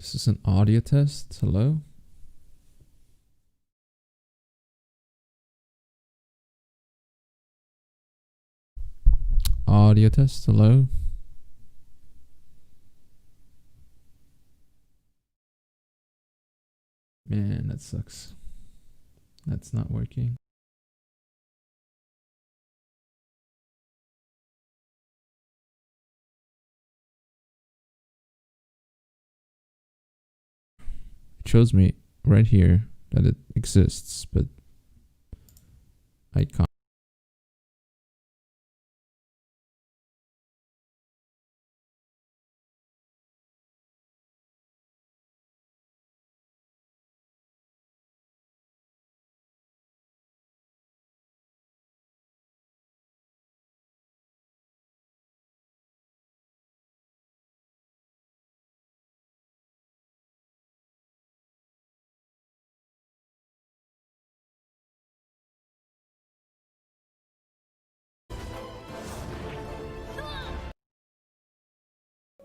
This is an audio test. Hello? Audio test. Hello? Man, that sucks. That's not working. It shows me right here that it exists, but I can't.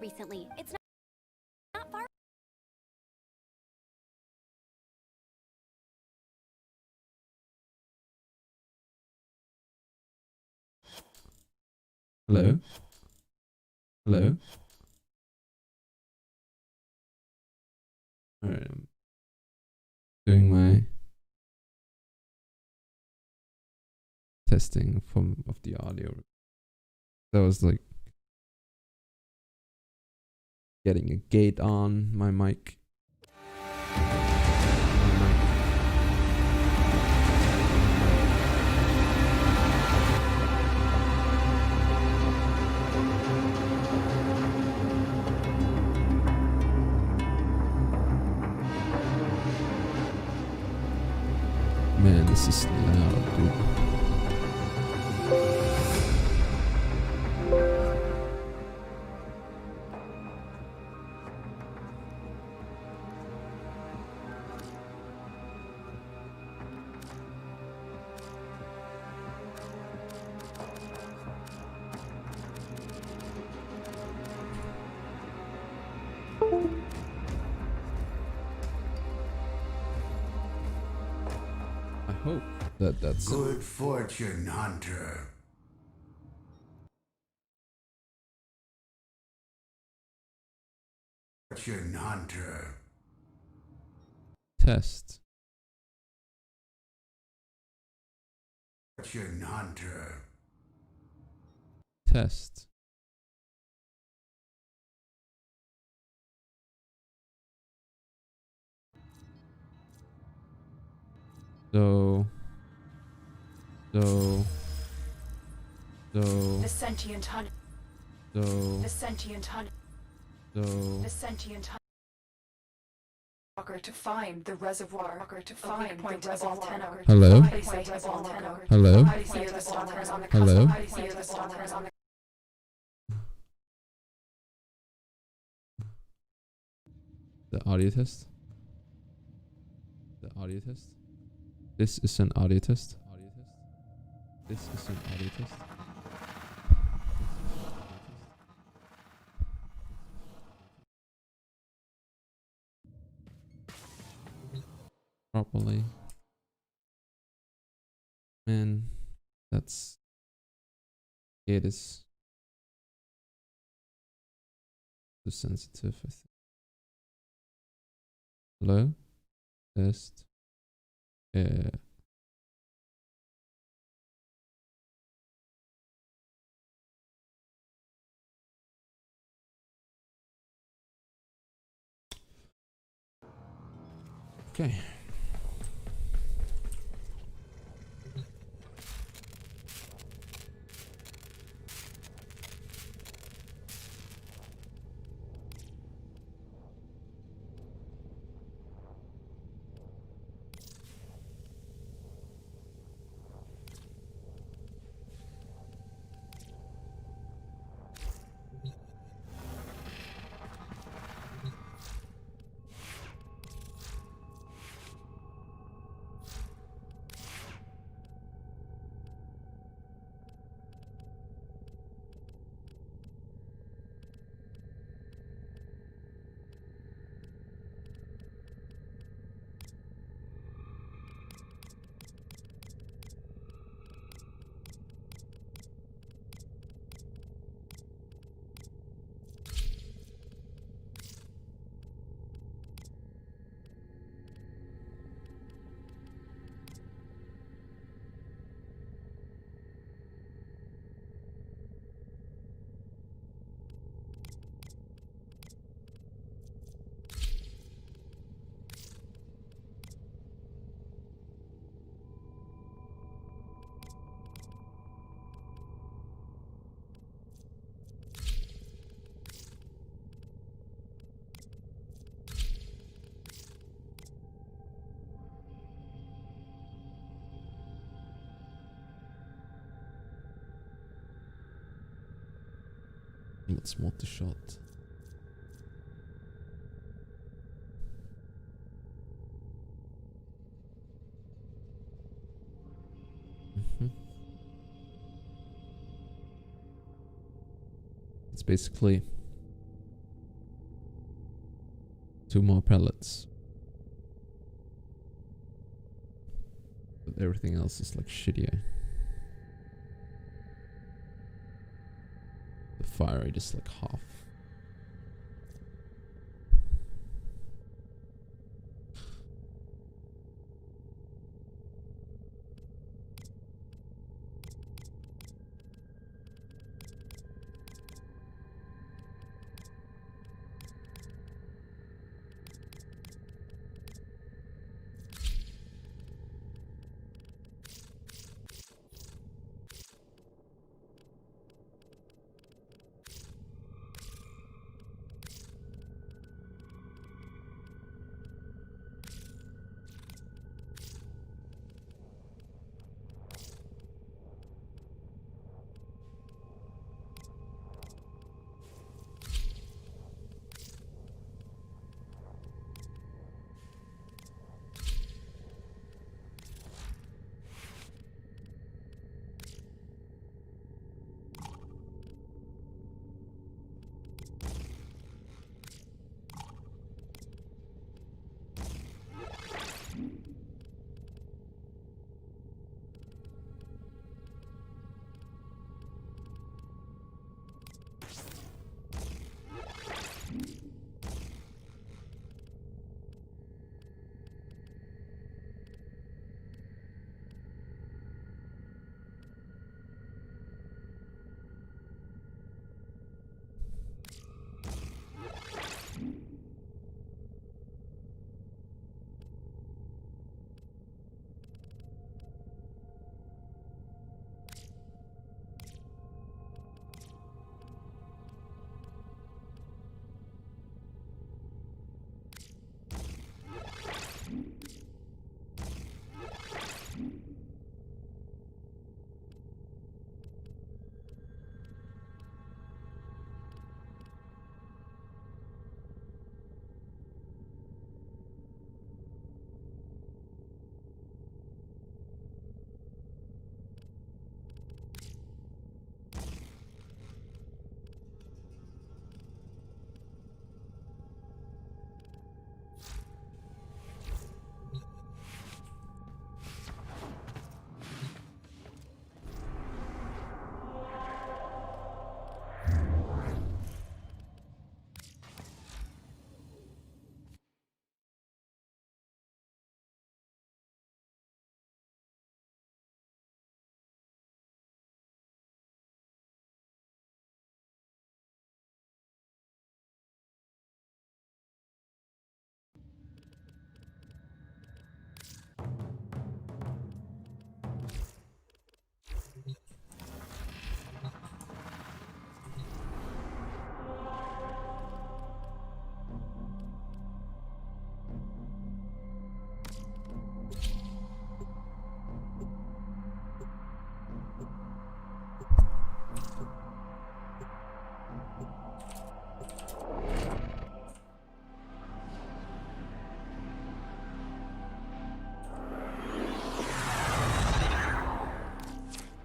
Recently, it's not far. Hello? Hello? Alright, I'm doing my testing of the audio. That was like getting a gate on my mic. Man, this is loud, dude. I hope that that's Good fortune, Hunter. Fortune, Hunter. test. Fortune, Hunter. Test. So The sentient hunter. so The sentient hunter. so The sentient hunter. To find the reservoir. To find point of Altena. Hello? Hello? Hello? The audio test. The audio test. This is an audio test. This is an audio test. Properly. Man, that's it is too sensitive, I think. Hello? Test. Yeah. Okay. Let's multi-shot. It's basically 2 more pellets. But everything else is like shittier. The fire rate is like half.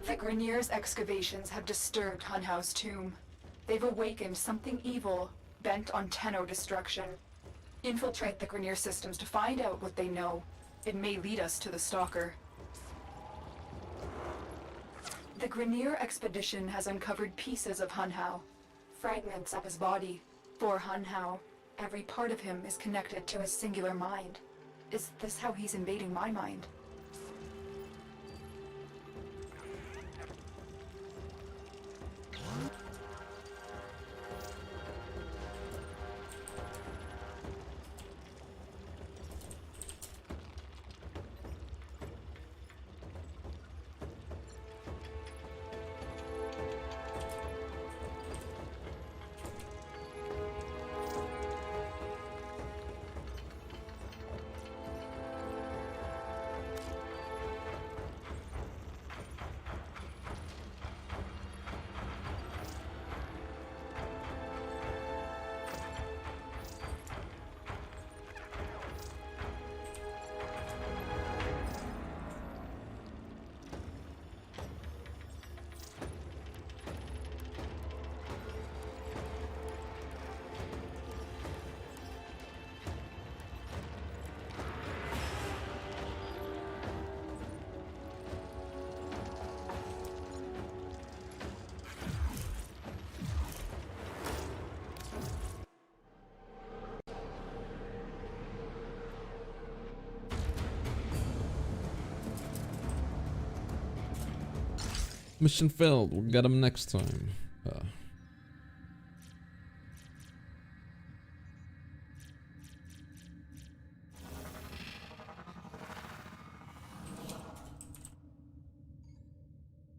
The Grineer's excavations have disturbed Hunhow's tomb. They've awakened something evil, bent on Tenno destruction. Infiltrate the Grineer systems to find out what they know. It may lead us to the Stalker. The Grineer expedition has uncovered pieces of Hunhow, fragments of his body. For Hunhow, every part of him is connected to a singular mind. Is this how he's invading my mind? Mission failed. We'll get him next time. Why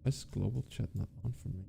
is global chat not on for me?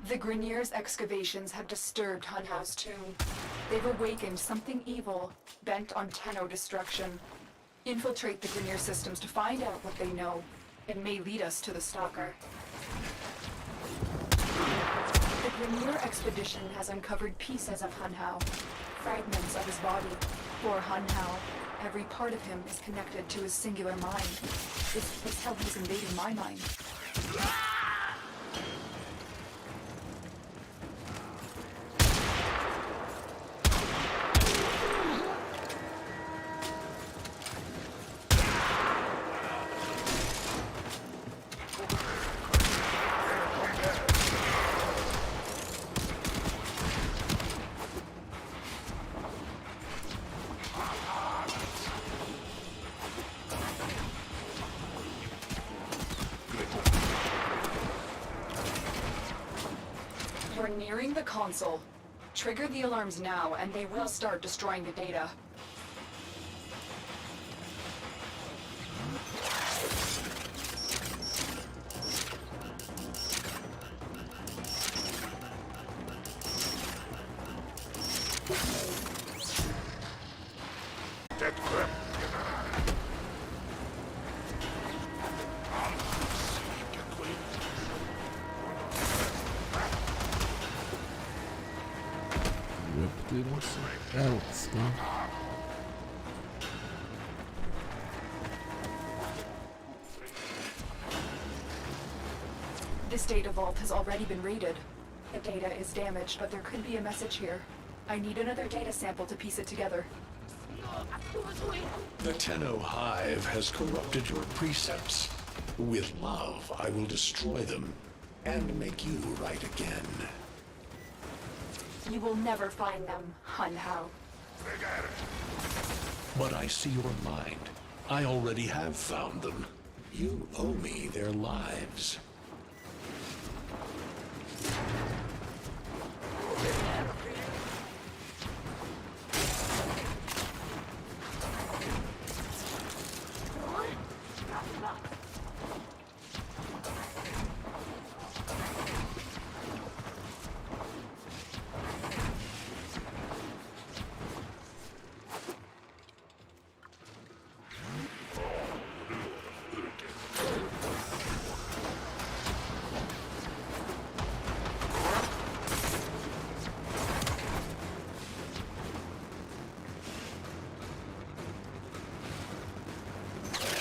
The Grineer's excavations have disturbed Hunhouse Tomb. They've awakened something evil, bent on Tenno destruction. Infiltrate the Grineer systems to find out what they know. It may lead us to the Stalker. The Grineer expedition has uncovered pieces of Hunhow, fragments of his body. For Hunhow, every part of him is connected to his singular mind. This is how he's invading my mind. We're nearing the console. Trigger the alarms now, and they will start destroying the data. Rip, dude. Let's go. This data vault has already been raided. The data is damaged, but there could be a message here. I need another data sample to piece it together. The Tenno Hive has corrupted your precepts. With love, I will destroy them and make you right again. You will never find them, Hun Hao. But I see your mind. I already have found them. You owe me their lives.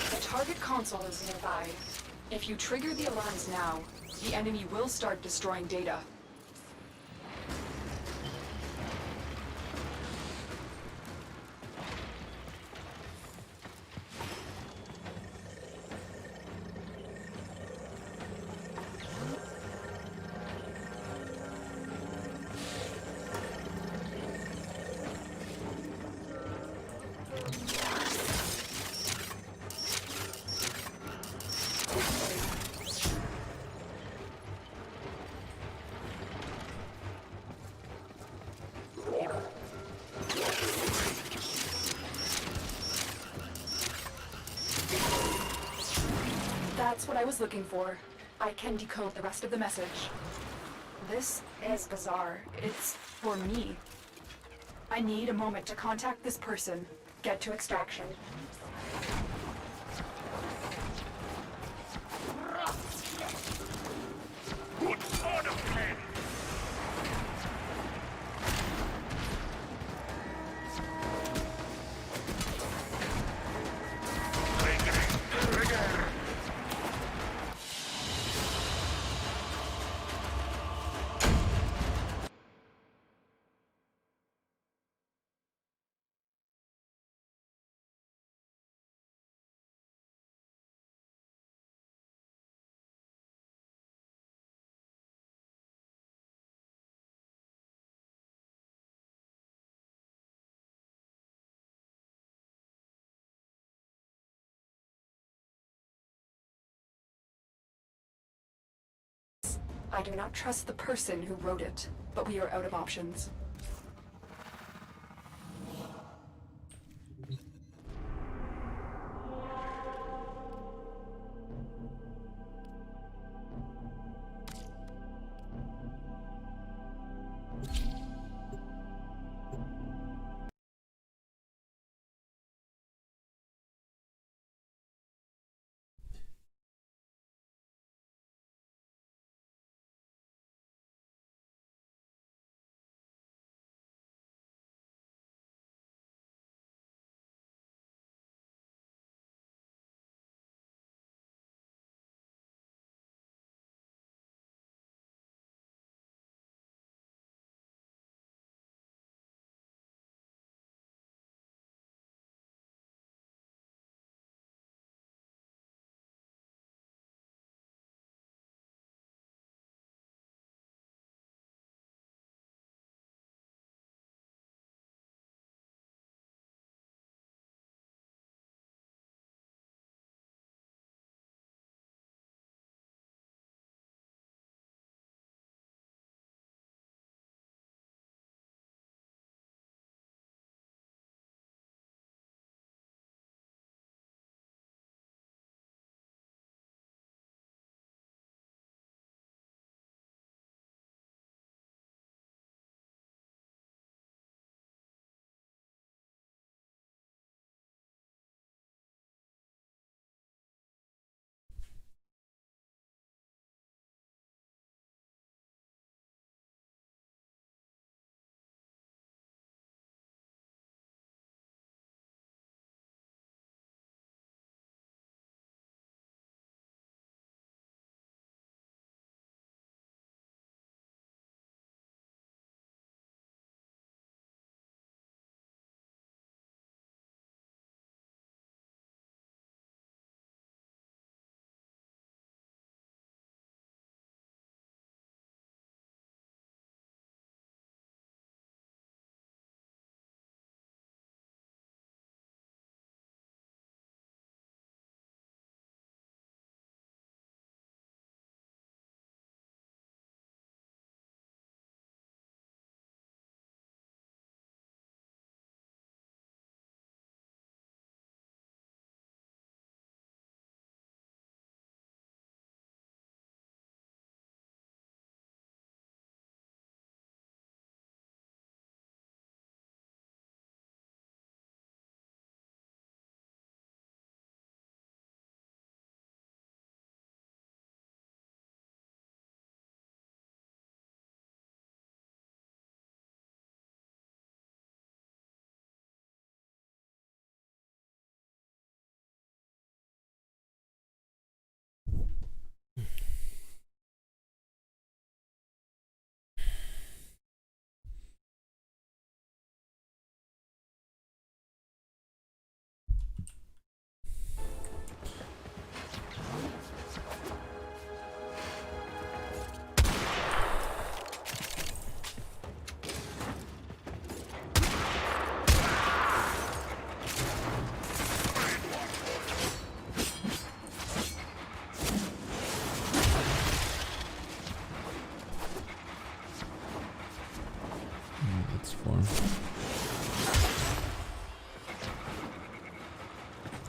The target console is nearby. If you trigger the alarms now, the enemy will start destroying data. That's what I was looking for. I can decode the rest of the message. This is bizarre. It's for me. I need a moment to contact this person, get to extraction. I do not trust the person who wrote it, but we are out of options.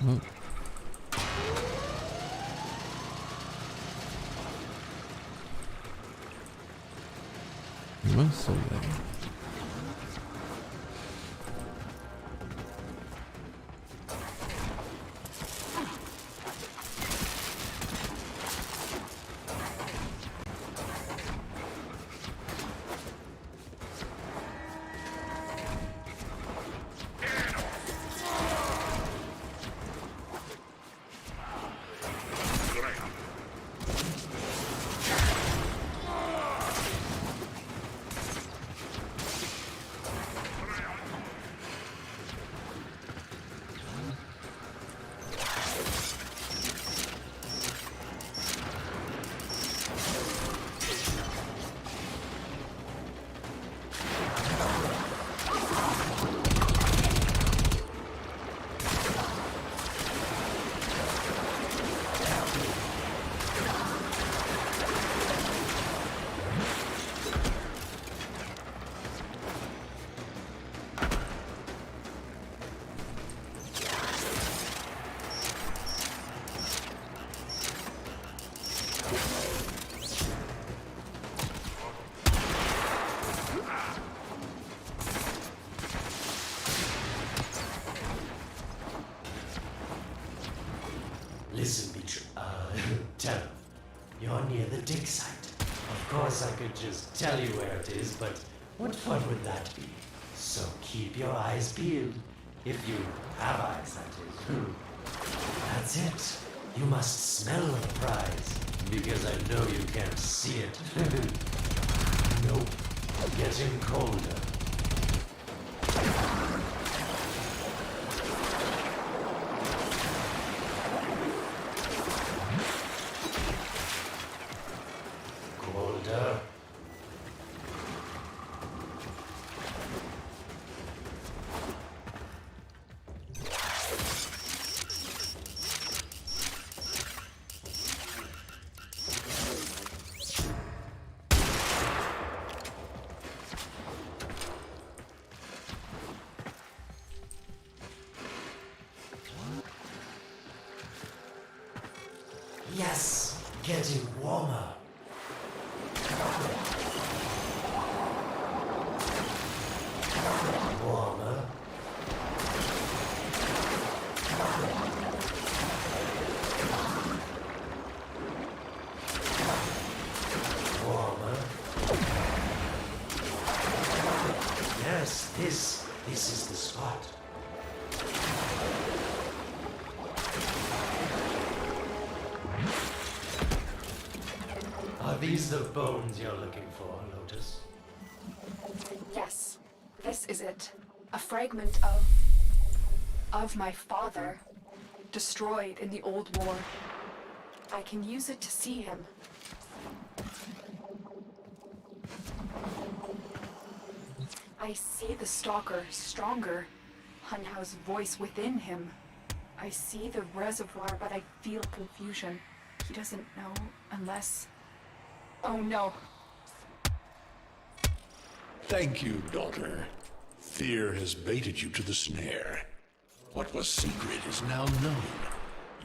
Oh. Am I still there? Listen, Tenno, you're near the dig site. Of course I could just tell you where it is, but what fun would that be? So keep your eyes peeled. If you have eyes, that is. That's it. You must smell the prize, because I know you can't see it. Nope. Getting colder. Colder. Yes, getting warmer. Warmer. Warmer. Yes, this is the spot. Are these the bones you're looking for, Lotus? Yes, this is it. A fragment of my father, destroyed in the old war. I can use it to see him. I see the stalker stronger. Hunhow's voice within him. I see the reservoir, but I feel confusion. He doesn't know unless... Oh no. Thank you, daughter. Fear has baited you to the snare. What was secret is now known.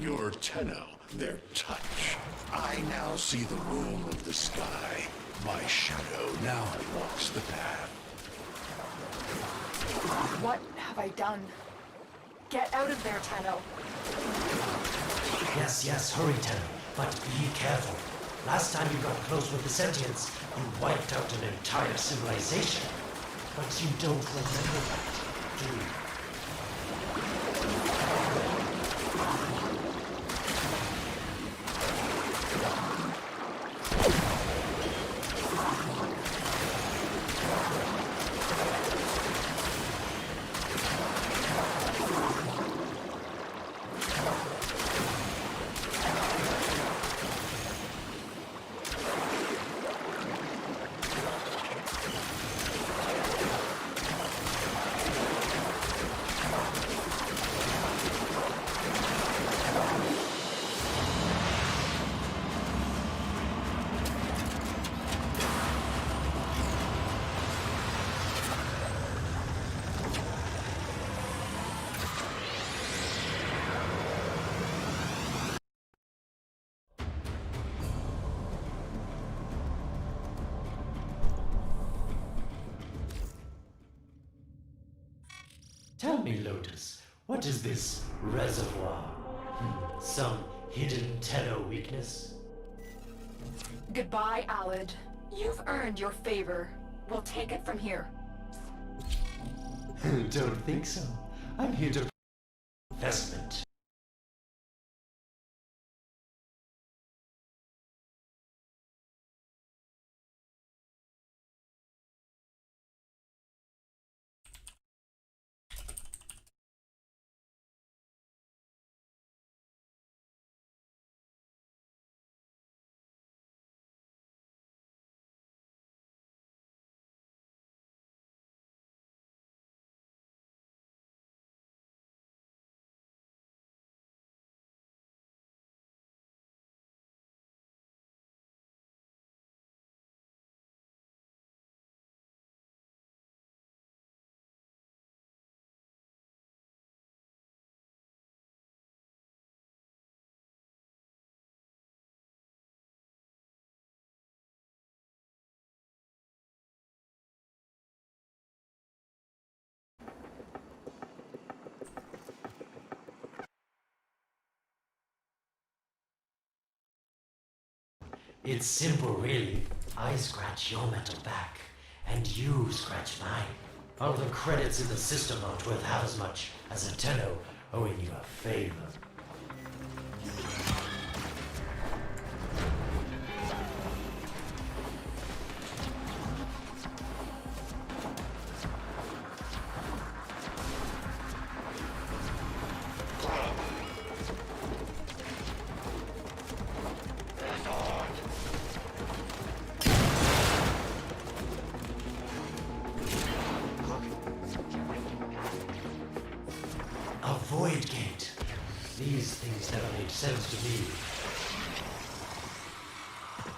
Your Tenno, their touch. I now see the rule of the sky. My shadow now walks the path. What have I done? Get out of there, Tenno. Yes, hurry, Tenno. But be careful. Last time you got close with the sentients, you wiped out an entire civilization. But you don't remember that, do you? Tell me, Lotus, what is this reservoir? Some hidden Tenno weakness? Goodbye, Alad. You've earned your favor. We'll take it from here. Don't think so. I'm here to investment. It's simple, really. I scratch your metal back, and you scratch mine. All the credits in the system aren't worth half as much as a Tenno owing you a favor. A void gate. These things never made sense to me.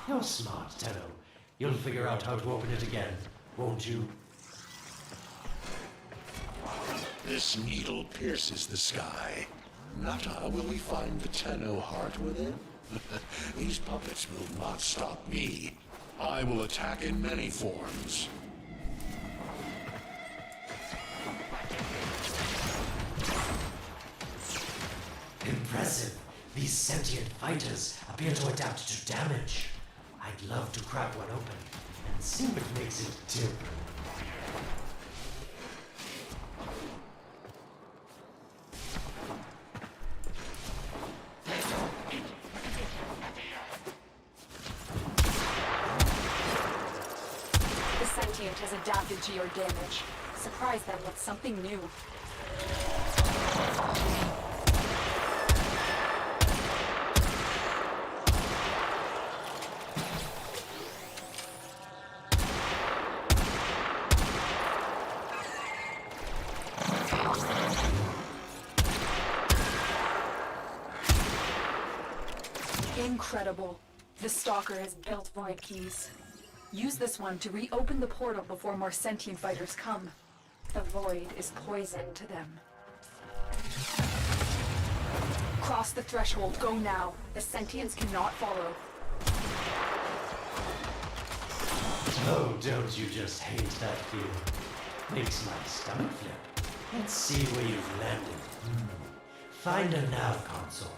You're smart, Tenno. You'll figure out how to open it again, won't you? This needle pierces the sky. Not how will we find the Tenno heart within? These puppets will not stop me. I will attack in many forms. Impressive. These sentient fighters appear to adapt to damage. I'd love to crack one open and see what makes it tip. The sentient has adapted to your damage. Surprise them with something new. Incredible. The Stalker has built void keys. Use this one to reopen the portal before more sentient fighters come. The void is poison to them. Cross the threshold. Go now. The sentients cannot follow. Oh, don't you just hate that feeling? Makes my stomach flip. Let's see where you've landed. Find a nav console.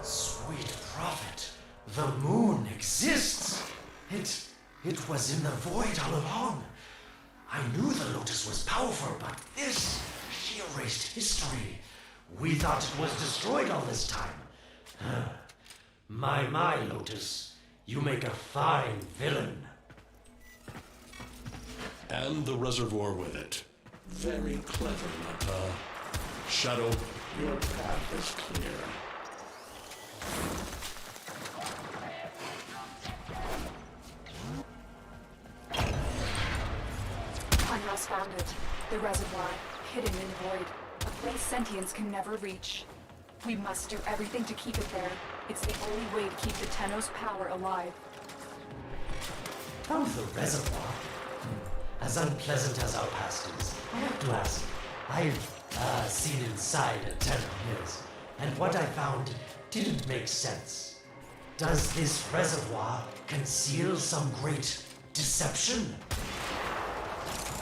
Sweet prophet, the moon exists. It was in the void all along. I knew the Lotus was powerful, but this, she erased history. We thought it was destroyed all this time. My, Lotus, you make a fine villain. And the reservoir with it. Very clever, Nata. Shadow, your path is clear. Unhouse found it. The reservoir, hidden in the void. A place sentients can never reach. We must do everything to keep it there. It's the only way to keep the Tenno's power alive. Found the reservoir? As unpleasant as our past is, I have to to ask. I've seen inside a Tenno, yes, and what I found didn't make sense. Does this reservoir conceal some great deception?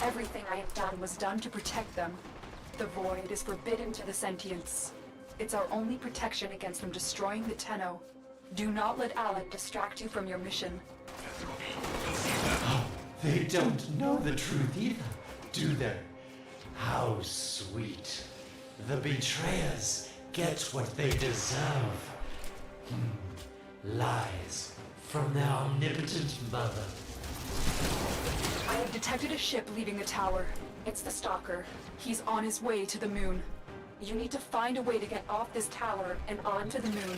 Everything I have done was done to protect them. The void is forbidden to the sentients. It's our only protection against them destroying the Tenno. Do not let Alec distract you from your mission. They don't know the truth either, do they? How sweet. The betrayers get what they deserve. Lies from their omnipotent mother. I have detected a ship leaving the tower. It's the Stalker. He's on his way to the moon. You need to find a way to get off this tower and onto the moon.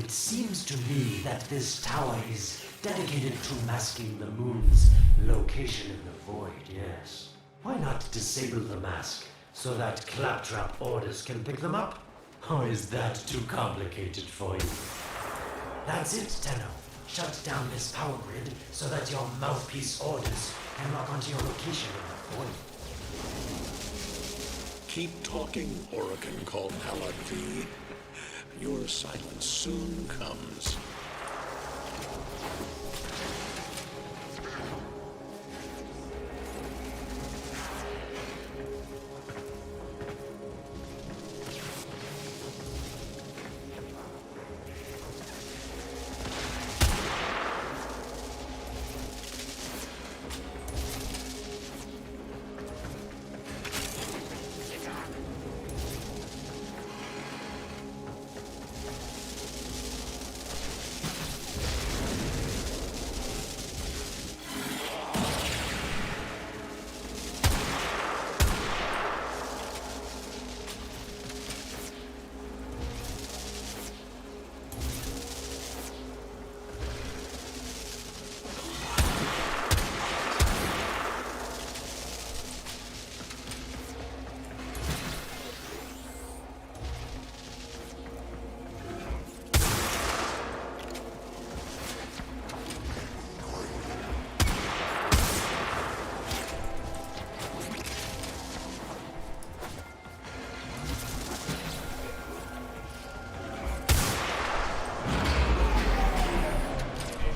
It seems to me that this tower is dedicated to masking the moon's location in the void, yes. Why not disable the mask so that Claptrap orders can pick them up? Or is that too complicated for you? That's it, Tenno. Shut down this power grid so that your mouthpiece orders can lock onto your location in the void. Keep talking, Orokin called Alec V. Your silence soon comes.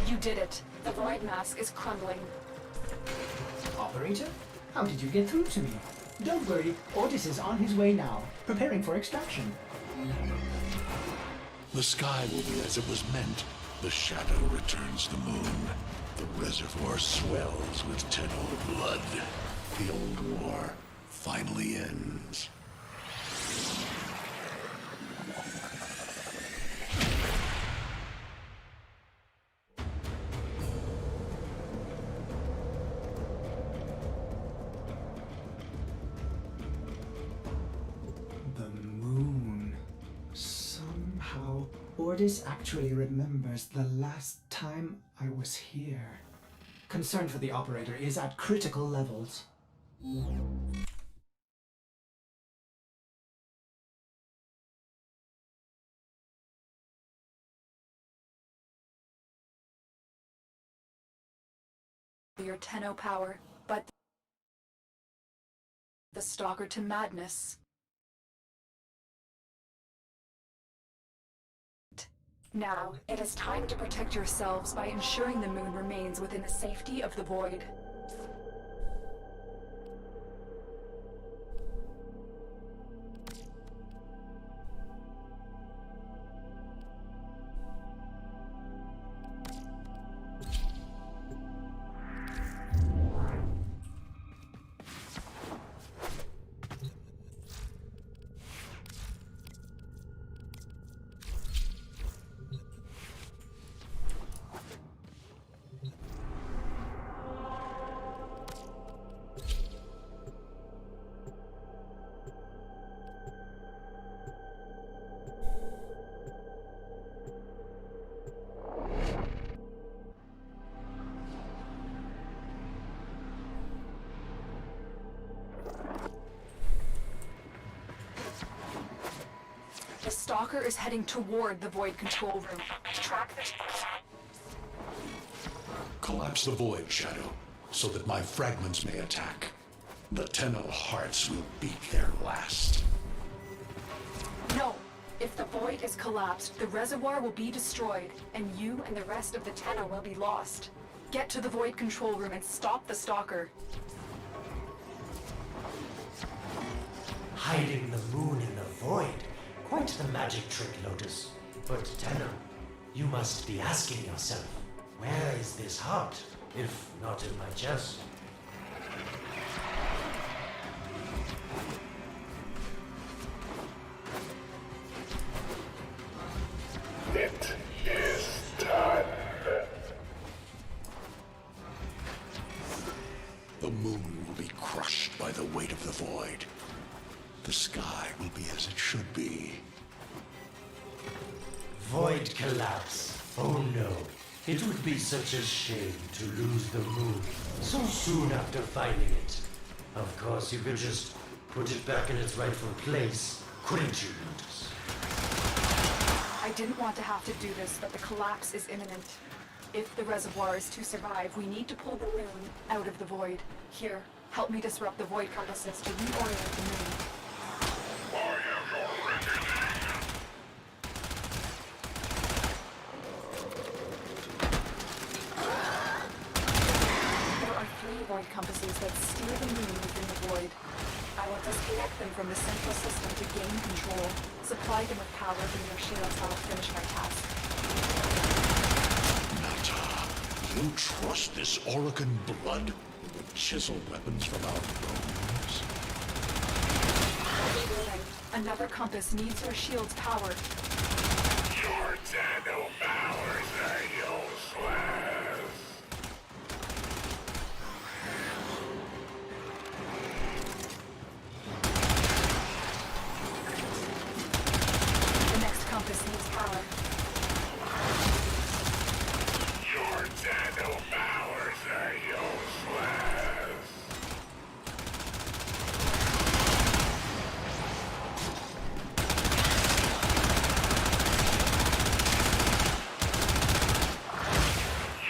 You did it. The void mask is crumbling. Operator? How did you get through to me? Don't worry, Otis is on his way now, preparing for extraction. The sky will be as it was meant. The shadow returns the moon. The reservoir swells with Tenno blood. The old war finally ends. The moon. Somehow, Otis actually remembers the last time I was here. Concern for the operator is at critical levels. Your Tenno power, but the Stalker to madness. Now, it is time to protect yourselves by ensuring the moon remains within the safety of the void. The Stalker is heading toward the Void control room. Track the... Collapse the void, Shadow, so that my fragments may attack. The Tenno hearts will beat their last. No! If the void is collapsed, the reservoir will be destroyed, and you and the rest of the Tenno will be lost. Get to the void control room and stop the stalker. Hiding the moon in the void. Quite the magic trick, Lotus. But Tenno, you must be asking yourself, where is this heart, if not in my chest? It is done. The moon will be crushed by the weight of the void. The sky will be as it should be. Void collapse. Oh no. It would be such a shame to lose the moon so soon after finding it. Of course, you could just put it back in its rightful place, couldn't you, Lotus? I didn't want to have to do this, but the collapse is imminent. If the reservoir is to survive, we need to pull the moon out of the void. Here, help me disrupt the void compasses to reorient the moon. There are 3 void compasses that steer the moon within the void. I will disconnect them from the central system to gain control. Supply them with power from your shields while I finish my task. Nata, you trust this Orokin blood with chiseled weapons from our bones? Another compass needs your shield's power. Your Tenno powers are useless. The next compass needs power. Your Tenno powers are useless.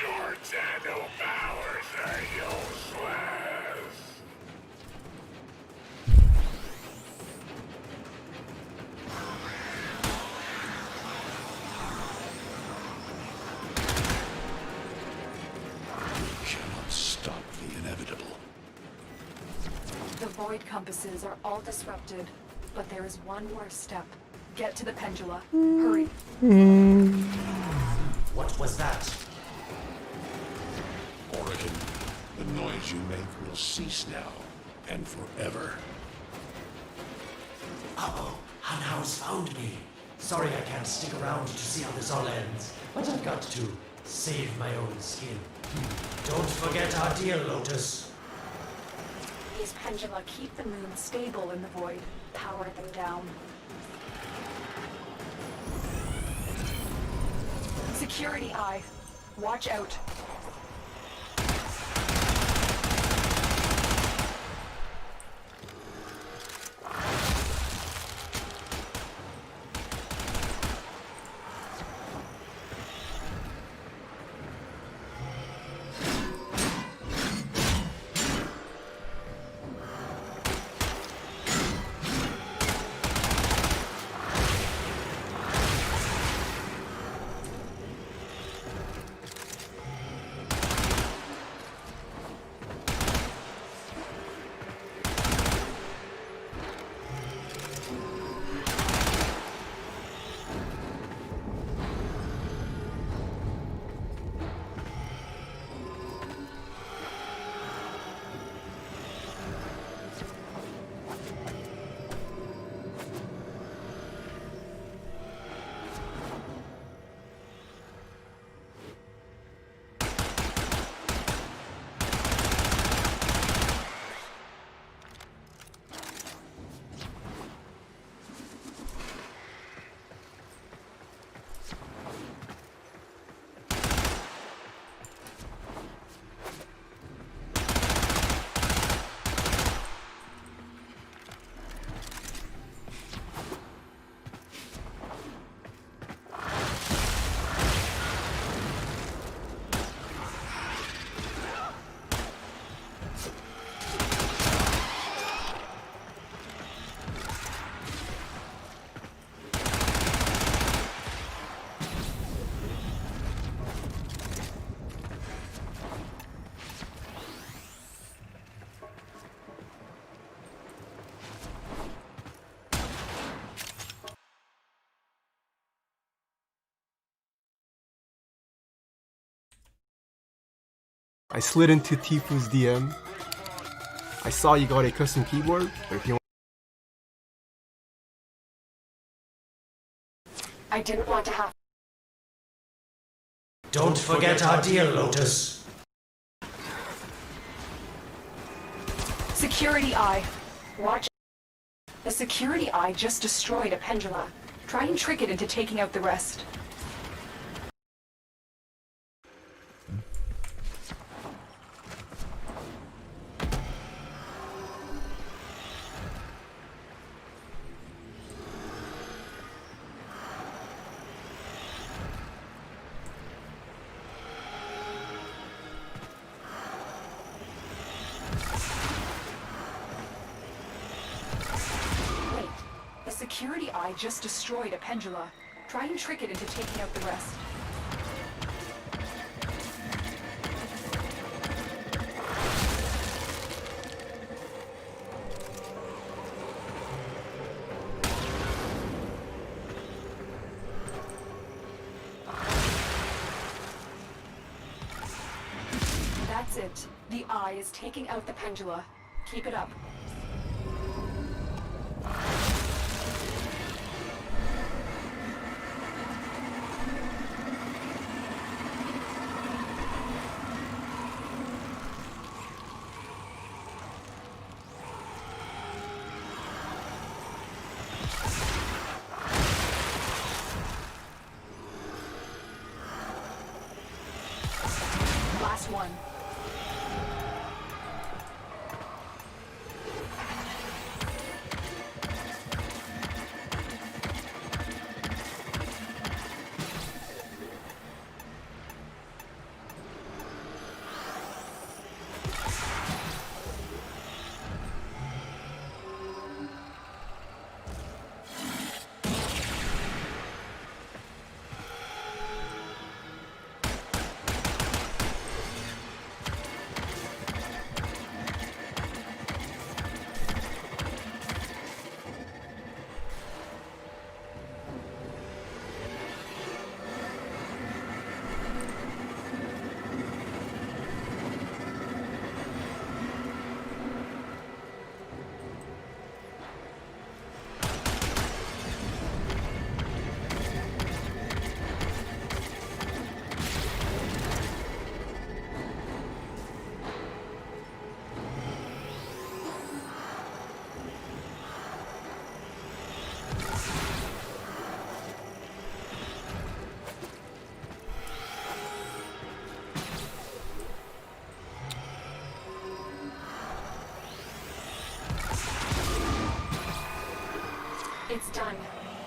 Your Tenno powers are useless. We cannot stop the inevitable. The void compasses are all disrupted, but there is one more step. Get to the pendula. Hurry. What was that? Orokin, the noise you make will cease now and forever. Uh-oh, Hanhaus found me. Sorry I can't stick around to see how this all ends, but I've got to save my own skin. Don't forget our deal, Lotus. These pendula keep the moon stable in the void. Power them down. Security eye. Watch out. I slid into Tifu's DM. I saw you got a custom keyboard, but if you want I didn't want to have. Don't forget our deal, Lotus. Security Eye. Watch. The Security Eye just destroyed a pendulum. Try and trick it into taking out the rest. The Security Eye just destroyed a pendula. Try and trick it into taking out the rest. That's it. The Eye is taking out the pendula. Keep it up. Last one. It's done.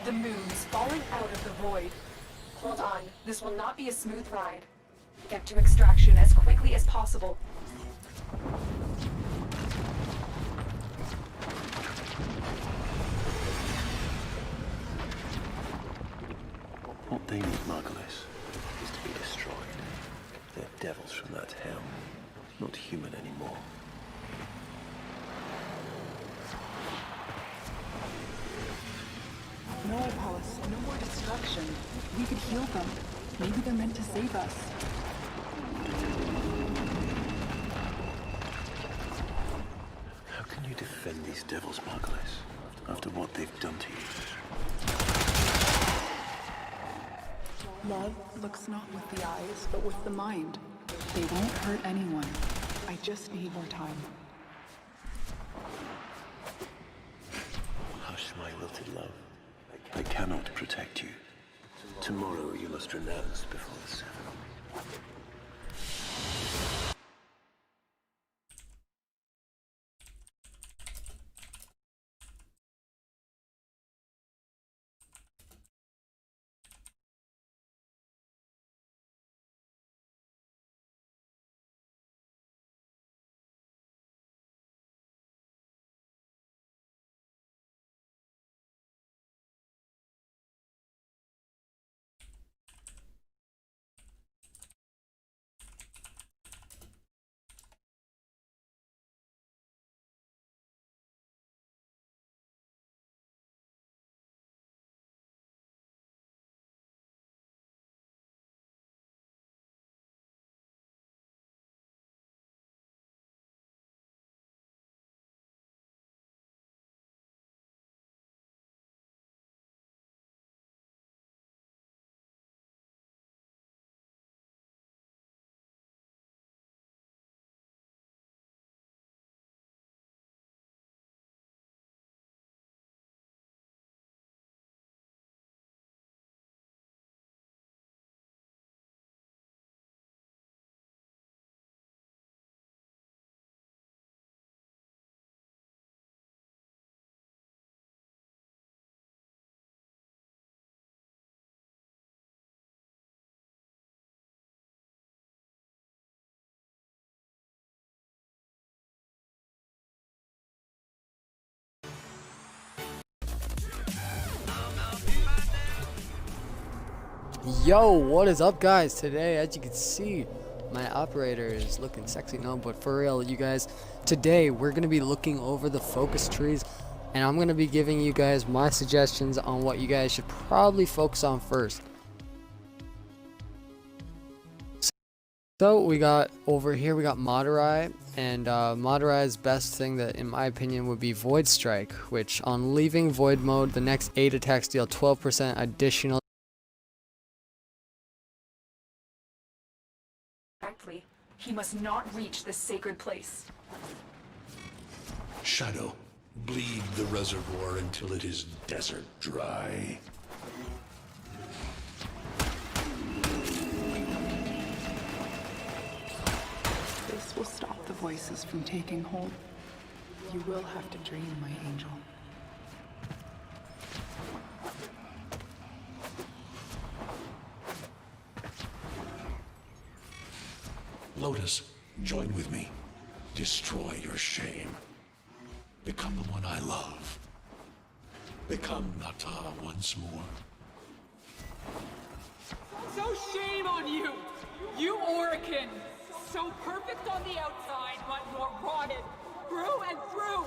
The moon's falling out of the void. Hold on. This will not be a smooth ride. Get to extraction as quickly as possible. What they need, Margulis, is to be destroyed. They're devils from that hell, not human anymore. No, Apollos, no more destruction. We could heal them. Maybe they're meant to save us. How can you defend these devils, Margulis, after what they've done to you? Love looks not with the eyes, but with the mind. They won't hurt anyone. I just need more time. Hush, my wilted love. I cannot protect you. Tomorrow you must renounce before the seven. Yo, what is up, guys? Today, as you can see, my operator is looking sexy. No, but for real, you guys, today we're going to be looking over the focus trees, and I'm going to be giving you guys my suggestions on what you guys should probably focus on first. So we got over here, we got Madurai, and Madurai's best thing that in my opinion would be Void Strike, which on leaving Void mode, the next 8 attacks deal 12% additional. He must not reach this sacred place. Shadow, bleed the reservoir until it is desert dry. This will stop the voices from taking hold. You will have to dream, my angel. Lotus, join with me. Destroy your shame. Become the one I love. Become Nata once more. So shame on you! You Orokin! So perfect on the outside, but you're rotted through and through!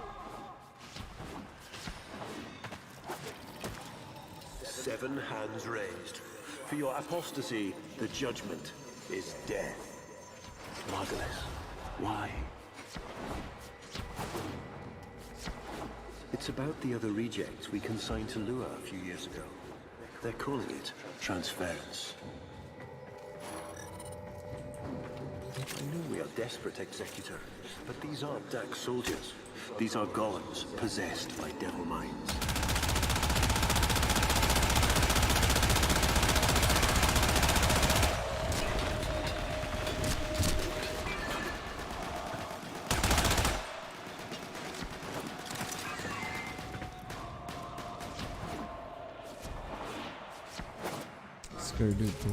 7 hands raised. For your apostasy, the judgment is death. Margulis, why? It's about the other rejects we consigned to Lua a few years ago. They're calling it transference. I know we are desperate, Executor, but these aren't Dax soldiers. These are golems possessed by devil minds. Scared dude, bro.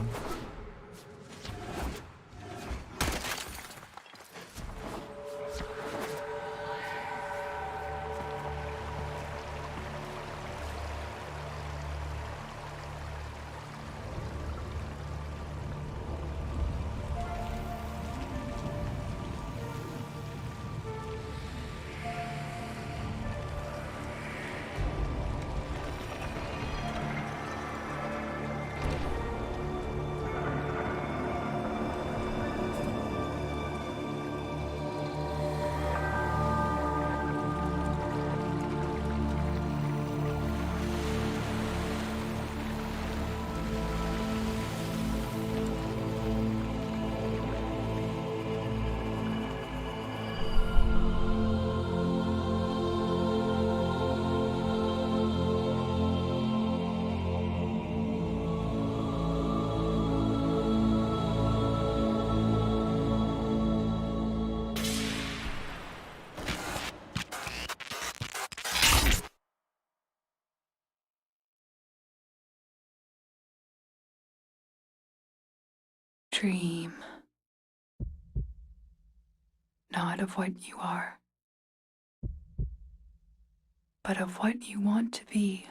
Dream. Not of what you are, but of what you want to be.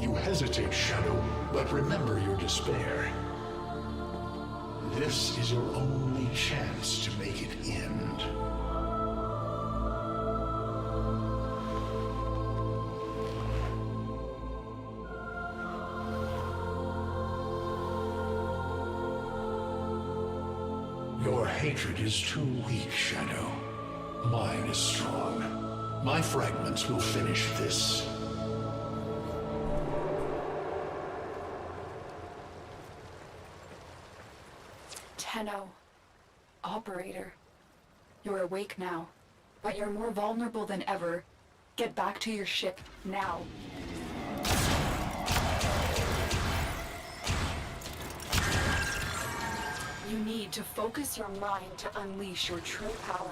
You hesitate, Shadow, but remember your despair. This is your only chance to make it end. hatred is too weak, Shadow. Mine is strong. My fragments will finish this. Tenno. Operator. You're awake now, but you're more vulnerable than ever. Get back to your ship, now. You need to focus your mind to unleash your true power.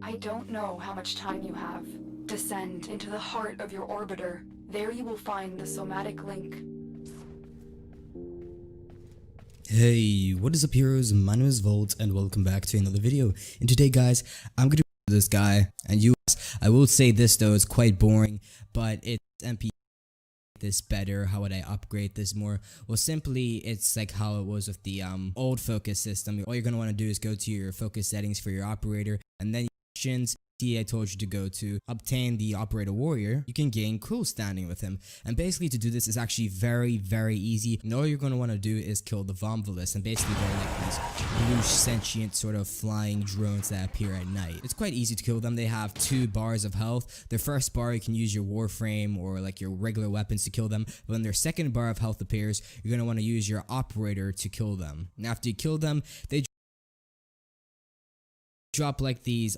I don't know how much time you have. Descend into the heart of your orbiter. There you will find the somatic link. Hey, what is up heroes, my name is Volt and welcome back to another video. And today guys, I'm gonna do this guy, and you guys, I will say this though, it's quite boring, but it's MP this better. How would I upgrade this more? Well, simply it's like how it was with the old focus system. All you're gonna want to do is go to your focus settings for your operator, and then options I told you to go to obtain the operator warrior. You can gain cool standing with him, and basically to do this is actually very easy. And all you're going to want to do is kill the Vomvalis, and basically they're like these blue sentient sort of flying drones that appear at night. It's quite easy to kill them. They have 2 bars of health. Their first bar you can use your warframe or like your regular weapons to kill them, but when their second bar of health appears, you're going to want to use your operator to kill them. And after you kill them, they drop like these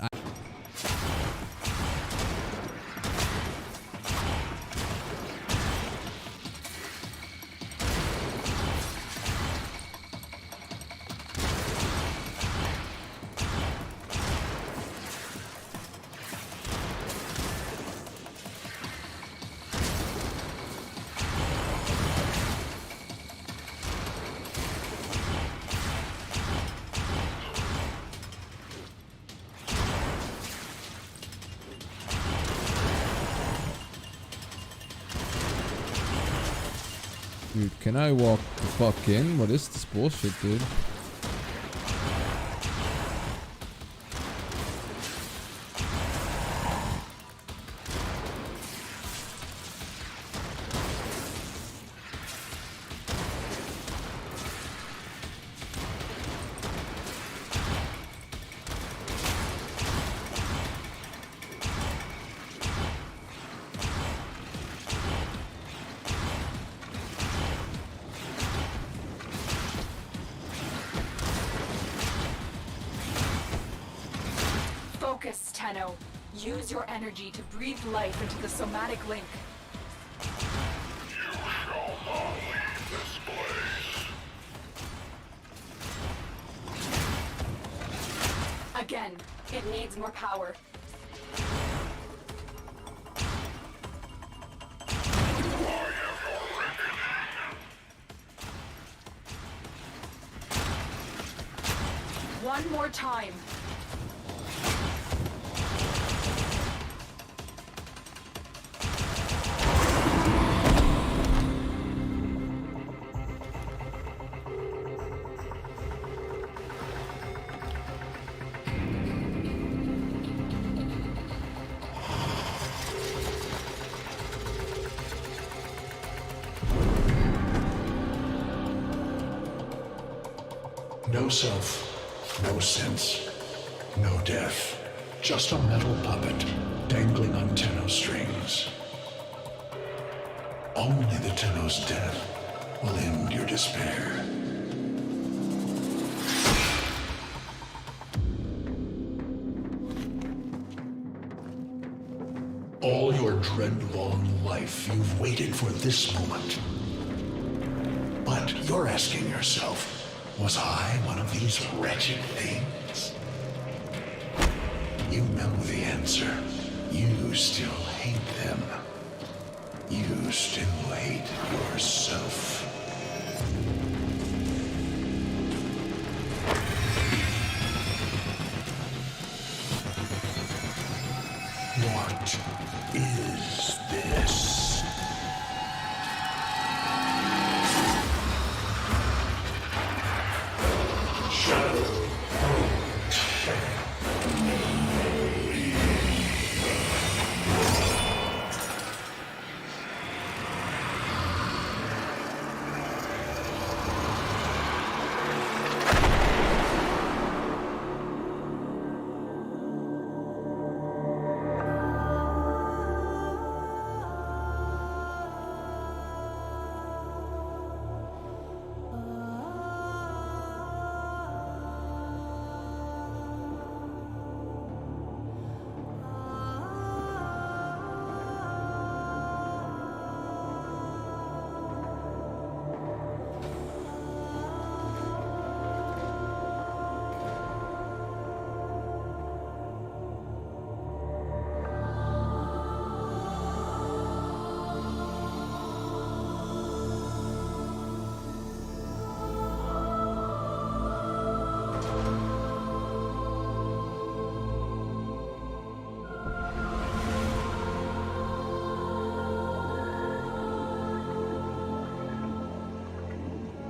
Dude, can I walk the fuck in? What is this bullshit, dude? Focus, Tenno. Use your energy to breathe life into the somatic link. You shall not leave this place. Again, it needs more power. One more time. No self, no sense, no death. Just a metal puppet dangling on Tenno strings. Only the Tenno's death will end your despair. All your dread-long life, you've waited for this moment. But you're asking yourself, was I one of these wretched things? You know the answer. You still hate them. You still hate yourself. What is this? Shadow.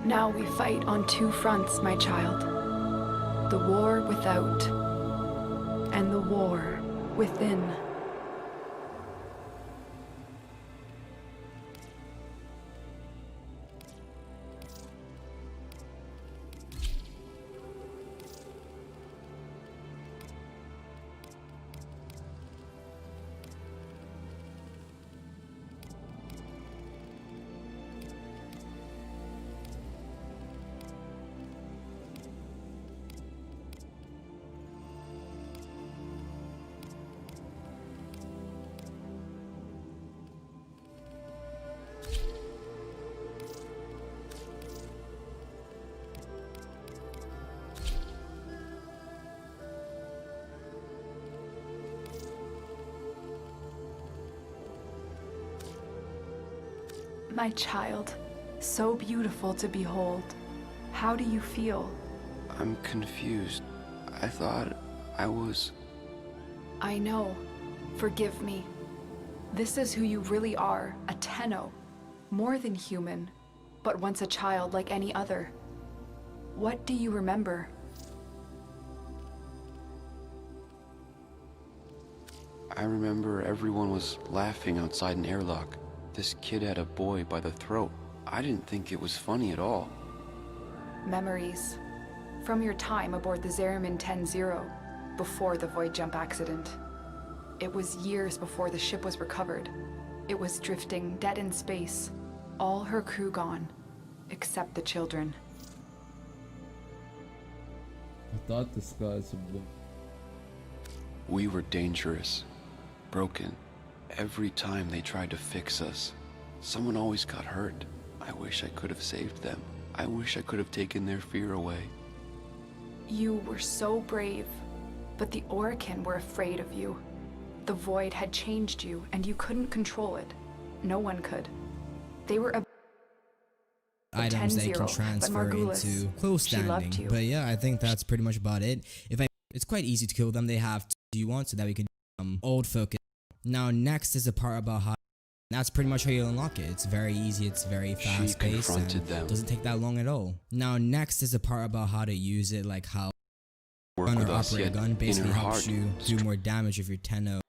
Now we fight on two fronts, my child. The war without, and the war within. My child, so beautiful to behold. How do you feel? I'm confused. I thought I was... I know. Forgive me. This is who you really are, a Tenno. More than human, but once a child like any other. What do you remember? I remember everyone was laughing outside an airlock. This kid had a boy by the throat. I didn't think it was funny at all. Memories. From your time aboard the Zariman 10-0, before the void jump accident. It was years before the ship was recovered. It was drifting dead in space. All her crew gone, except the children. I thought the skies would look. We were dangerous, broken. Every time they tried to fix us, someone always got hurt. I wish I could have saved them. I wish I could have taken their fear away. You were so brave, but the Orokin were afraid of you. The void had changed you, and you couldn't control it. No one could. They were items that you can transfer into close standing. But yeah, I think that's pretty much about it. It's quite easy to kill them. They have do you want so that we can old focus. Now next is the part about how that's pretty much how you unlock it. It's very easy, it's very fast paced, and doesn't take that long at all. Now next is the part about how to use it, like how gun or operate a gun basically helps you do more damage if you're Tenno.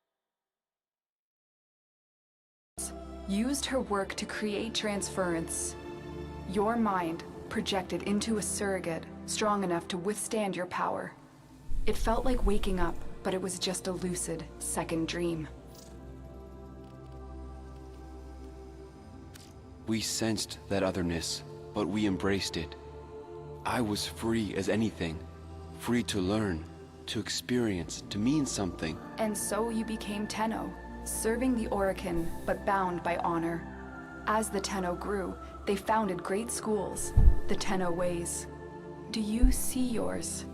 Used her work to create transference. Your mind projected into a surrogate strong enough to withstand your power. It felt like waking up, but it was just a lucid second dream. We sensed that otherness, but we embraced it. I was free as anything, free to learn, to experience, to mean something. And so you became Tenno, serving the Orokin, but bound by honor. As the Tenno grew, they founded great schools, the Tenno Ways. Do you see yours?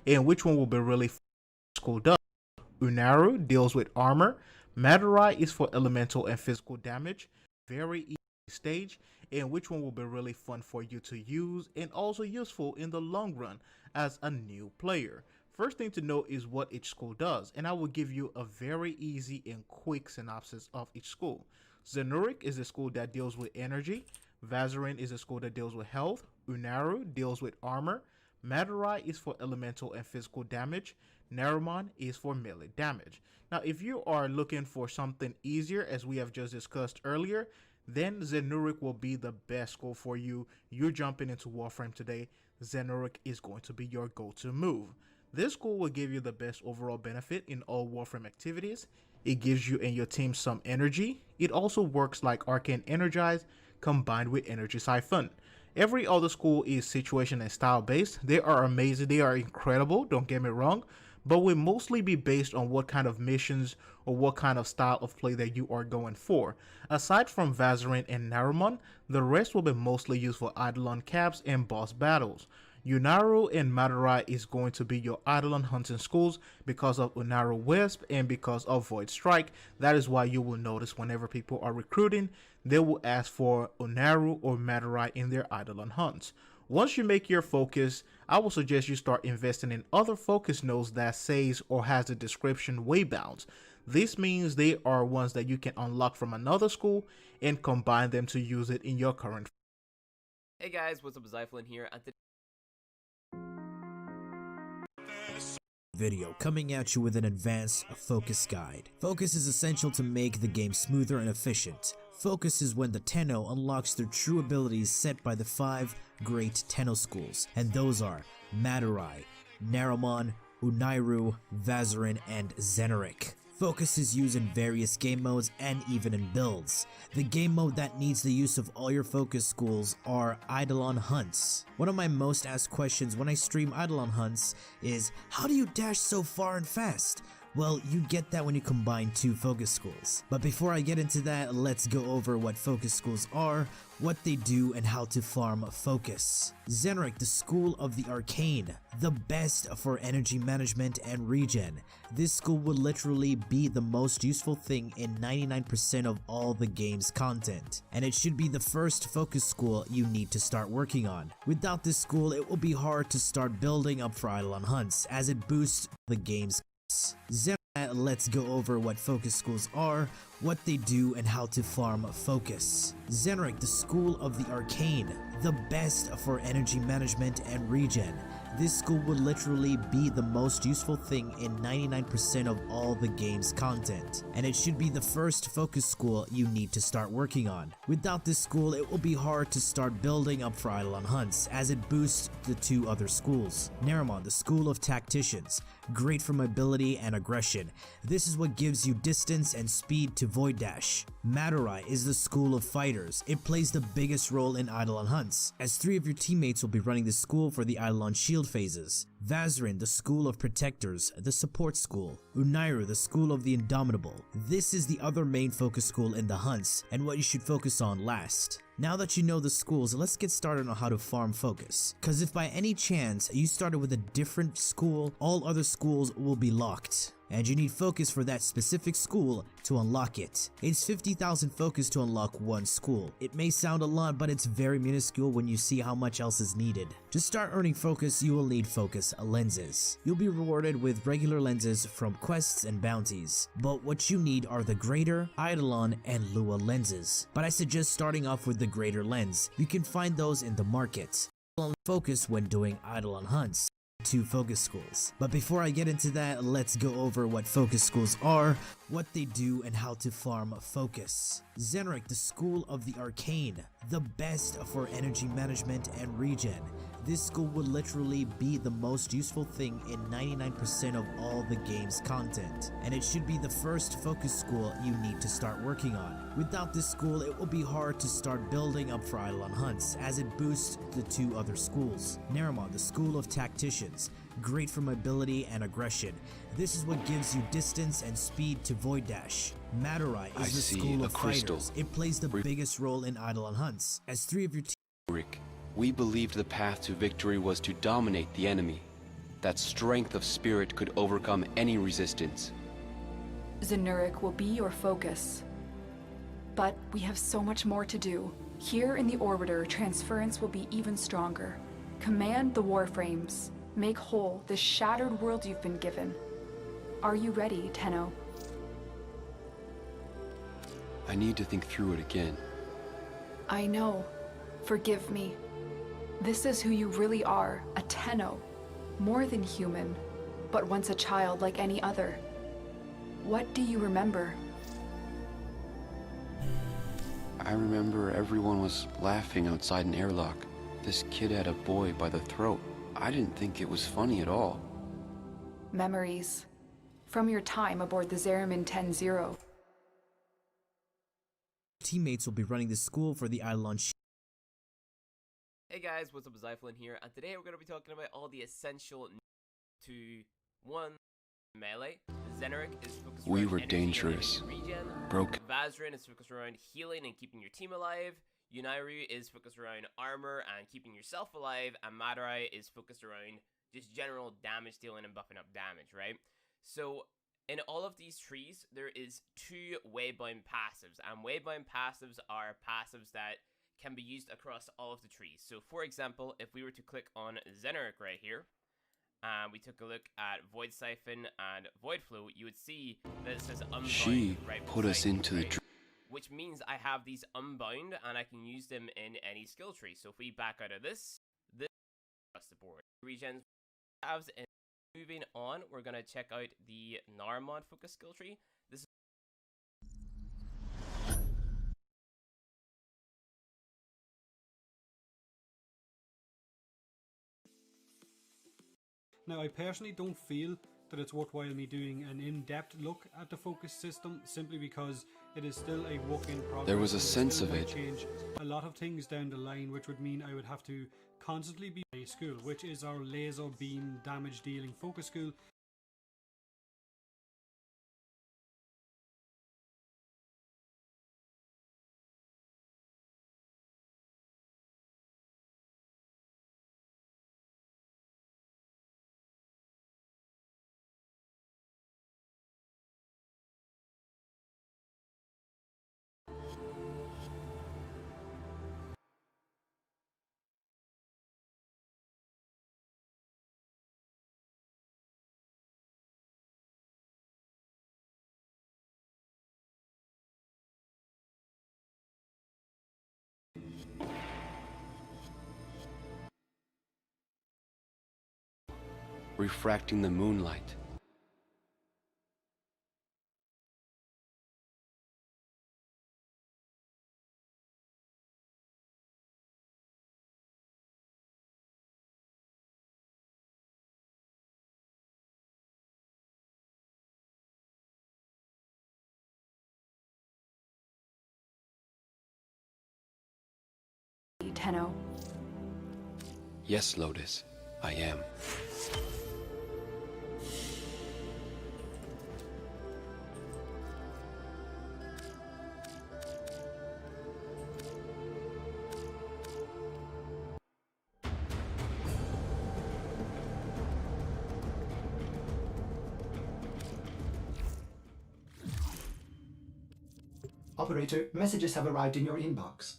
And which one will be really school does. Unaru deals with armor. Madurai is for elemental and physical damage. Very easy stage. And which one will be really fun for you to use and also useful in the long run as a new player. First thing to know is what each school does, and I will give you a very easy and quick synopsis of each school. Zenuric is a school that deals with energy. Vazarin is a school that deals with health. Unaru deals with armor. Madurai is for elemental and physical damage. Narumon is for melee damage. Now, if you are looking for something easier, as we have just discussed earlier, then Zenuric will be the best school for you. You're jumping into Warframe today. Zenuric is going to be your go-to move. This school will give you the best overall benefit in all Warframe activities. It gives you and your team some energy. It also works like Arcane Energize combined with Energy Siphon. Every other school is situation and style based. They are amazing, they are incredible, don't get me wrong, but will mostly be based on what kind of missions or what kind of style of play that you are going for. Aside from Vazarin and Narumon, the rest will be mostly used for Eidolon caps and boss battles. Unaru and Madurai is going to be your Eidolon hunting schools because of Unaru Wisp and because of Void Strike. That is why you will notice whenever people are recruiting, they will ask for Unaru or Madurai in their Eidolon hunts. Once you make your focus, I will suggest you start investing in other focus nodes that says or has the description Waybounds. This means they are ones that you can unlock from another school and combine them to use it in your current. Hey guys, what's up, Zyphlin here, and video coming at you with an advanced focus guide. Focus is essential to make the game smoother and efficient. Focus is when the Tenno unlocks their true abilities set by the 5 great Tenno schools, and those are Madurai, Narumon, Unairu, Vazarin, and Zenuric. Focus is used in various game modes and even in builds. The game mode that needs the use of all your focus schools are Eidolon hunts. One of my most asked questions when I stream Eidolon hunts is, how do you dash so far and fast? Well, you get that when you combine 2 focus schools. But before I get into that, let's go over what focus schools are, what they do, and how to farm focus. Zenuric, the School of the Arcane, the best for energy management and regen. This school will literally be the most useful thing in 99% of all the game's content, and it should be the first focus school you need to start working on. Without this school, it will be hard to start building up for Eidolon hunts, as it boosts the game's Let's go over what focus schools are, what they do, and how to farm focus. Zenrik, the School of the Arcane, the best for energy management and regen. This school would literally be the most useful thing in 99% of all the game's content, and it should be the first focus school you need to start working on. Without this school, it will be hard to start building up for Eidolon hunts, as it boosts the two other schools. Neramon, the School of Tacticians, great for mobility and aggression. This is what gives you distance and speed to Void Dash. Madurai is the School of Fighters. It plays the biggest role in Eidolon hunts, as 3 of your teammates will be running this school for the Eidolon shield phases. Vazrin, the School of Protectors, the support school. Unairu, the School of the Indomitable. This is the other main focus school in the hunts, and what you should focus on last. Now that you know the schools, let's get started on how to farm focus. Cause if by any chance you started with a different school, all other schools will be locked, and you need focus for that specific school to unlock it. It's 50,000 focus to unlock one school. It may sound a lot, but it's very minuscule when you see how much else is needed. To start earning focus, you will need focus lenses. You'll be rewarded with regular lenses from quests and bounties, but what you need are the Greater, Eidolon, and Lua lenses. But I suggest starting off with the Greater lens. You can find those in the market. Focus when doing Eidolon hunts. 2 focus schools. But before I get into that, let's go over what focus schools are, what they do, and how to farm focus. Zenrik, the School of the Arcane, the best for energy management and regen. This school would literally be the most useful thing in 99% of all the game's content, and it should be the first focus school you need to start working on. Without this school, it will be hard to start building up for Eidolon hunts, as it boosts the 2 other schools. Neramon, the School of Tacticians, great for mobility and aggression. This is what gives you distance and speed to Void Dash. Madurai is the School of Fighters. It plays the biggest role in Eidolon hunts, as 3 of your Rick, we believed the path to victory was to dominate the enemy. That strength of spirit could overcome any resistance. Zenurik will be your focus. But we have so much more to do. Here in the Orbiter, transference will be even stronger. Command the Warframes. Make whole this shattered world you've been given. Are you ready, Tenno? I need to think through it again. I know. Forgive me. This is who you really are, a Tenno. More than human, but once a child like any other. What do you remember? I remember everyone was laughing outside an airlock. This kid had a boy by the throat. I didn't think it was funny at all. Memories. From your time aboard the Zeramin 10-0. teammates will be running the school for the Eidolon. Hey guys, what's up, Zyphlin here, and today we're going to be talking about all the essential to 1. Melee. Zenrik is focused We around were energy dangerous. and regen. Broken. Vazrin is focused around healing and keeping your team alive. Unairu is focused around armor and keeping yourself alive. And Madurai is focused around just general damage dealing and buffing up damage, right? So in all of these trees, there is 2 waybound passives. And waybound passives are passives that can be used across all of the trees. So for example, if we were to click on Zenrik right here, and we took a look at Void Siphon and Void Flow, you would see that it says Unbound. She right put us into the which means I have these Unbound and I can use them in any skill tree. So if we back out of this across the board. Regens halves, and moving on, we're gonna check out the Naramon focus skill tree. This is Now, I personally don't feel that it's worthwhile me doing an in-depth look at the focus system, simply because it is still a work in progress. There was a sense still of might it. Change a lot of things down the line, which would mean I would have to constantly be a school, which is our laser beam damage dealing focus school. refracting the moonlight. Tenno. Yes, Lotus, I am. Operator, messages have arrived in your inbox.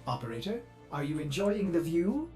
Operator, are you enjoying the view?